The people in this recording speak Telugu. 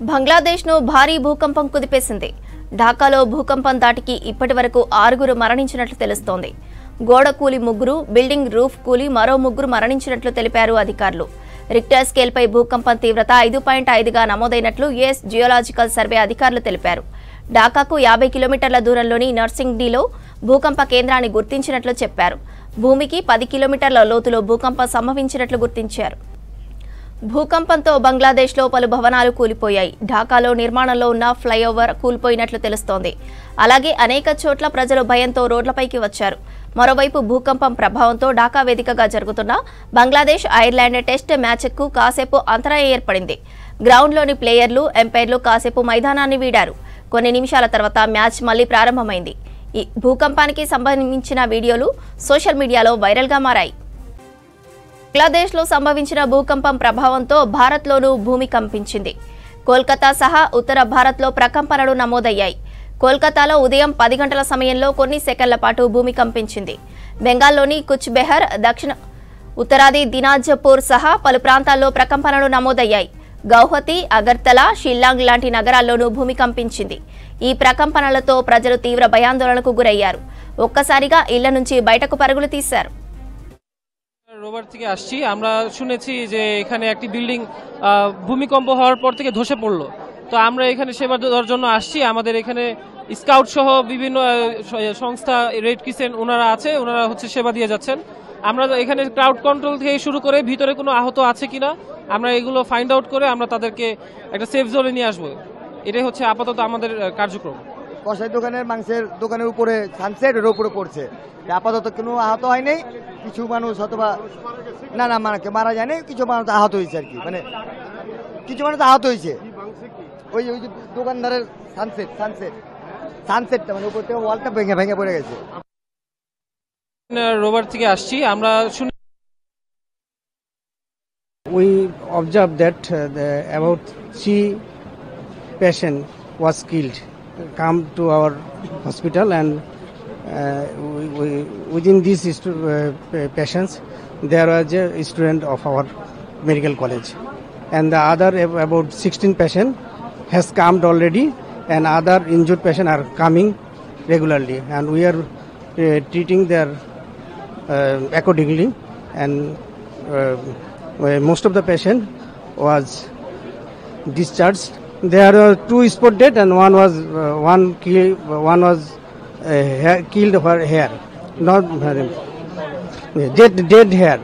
బంగ్లాదేశ్ను భారీ భూకంపం కుదిపేసింది. ఢాకాలో భూకంపం దాటికి ఇప్పటివరకు 6 మరణించినట్లు తెలుస్తోంది. గోడ కూలి 3, బిల్డింగ్ రూఫ్ కూలి మరో 3 మరణించినట్లు తెలిపారు అధికారులు. రిక్టర్ స్కేల్పై భూకంపం తీవ్రత 5.5గా నమోదైనట్లు యుఎస్ జియోలాజికల్ సర్వే అధికారులు తెలిపారు. ఢాకాకు 50 కిలోమీటర్ల దూరంలోని నర్సింగ్డీలో భూకంప కేంద్రాన్ని గుర్తించినట్లు చెప్పారు. భూమికి 10 కిలోమీటర్ల లోతులో భూకంపం సంభవించినట్లు గుర్తించారు. భూకంపంతో బంగ్లాదేశ్లో పలు భవనాలు కూలిపోయాయి. ఢాకాలో నిర్మాణంలో ఉన్న ఫ్లైఓవర్ కూలిపోయినట్లు తెలుస్తోంది. అలాగే అనేక చోట్ల ప్రజలు భయంతో రోడ్లపైకి వచ్చారు. మరోవైపు భూకంపం ప్రభావంతో ఢాకా వేదికగా జరుగుతున్న బంగ్లాదేశ్ ఐర్లాండ్ టెస్ట్ మ్యాచ్కు కాసేపు అంతరాయం ఏర్పడింది. గ్రౌండ్లోని ప్లేయర్లు, ఎంపైర్లు కాసేపు మైదానాన్ని వీడారు. కొన్ని నిమిషాల తర్వాత మ్యాచ్ మళ్లీ ప్రారంభమైంది. ఈ భూకంపానికి సంబంధించిన వీడియోలు సోషల్ మీడియాలో వైరల్గా మారాయి. బంగ్లాదేశ్లో సంభవించిన భూకంపం ప్రభావంతో భారత్లోనూ భూమి కంపించింది. కోల్కతా సహా ఉత్తర భారత్లో ప్రకంపనలు నమోదయ్యాయి. కోల్కతాలో ఉదయం 10 గంటల సమయంలో కొన్ని సెకన్ల పాటు భూమి కంపించింది. బెంగాల్లోని కుచ్ బెహర్, దక్షిణ ఉత్తరాది దినాజ్పూర్ సహా పలు ప్రాంతాల్లో ప్రకంపనలు నమోదయ్యాయి. గౌహతి, అగర్తలా, షిల్లాంగ్ లాంటి నగరాల్లోనూ భూమి కంపించింది. ఈ ప్రకంపనలతో ప్రజలు తీవ్ర భయాందోళనకు గురయ్యారు. ఒక్కసారిగా ఇళ్ల నుంచి బయటకు పరుగులు తీశారు. রোববার থেকে আসছি, আমরা শুনেছি যে এখানে একটি বিল্ডিং ভূমিকম্প হওয়ার পর থেকে ধসে পড়লো। তো আমরা এখানে সেবা দেওয়ার জন্য আসছি। আমাদের এখানে স্কাউট সহ বিভিন্ন সংস্থা, রেড ক্রিসেন্ট ওনারা আছে, ওনারা সেবা দিয়ে যাচ্ছেন। আমরা এখানে ক্রাউড কন্ট্রোল থেকে শুরু করে ভিতরে কোনো আহত আছে কিনা আমরা এগুলো ফাইন্ড আউট করে আমরা তাদেরকে একটা সেফ জোনে নিয়ে আসবো। এটাই আপাতত আমাদের কার্যক্রম। কষাই দোকানের মাংসের দোকানের উপরে সানসেট এর উপরে পড়ছে। আপাতত কোনো আহত হয়নি। কিছু মানুষ অথবা না মারা যায়নি, কিছু মানুষ আহত হয়েছে আর কি, মানে কিছু মানুষ আহত হয়েছে। ওই যে দোকানদারের সানসেটটা মানে উপর থেকে ওয়ালটা ভেঙে পড়ে গেছে। রোববার থেকে আসছি, আমরা শুনি We observed that about 3 patients was killed, come to our hospital, and within these patients there was a student of our medical college, and the other about 16 patients has come already, and other injured patients are coming regularly, and we are treating their accordingly, and most of the patient was discharged. There are 2 spot dead, and one was killed for hair, not dead hair.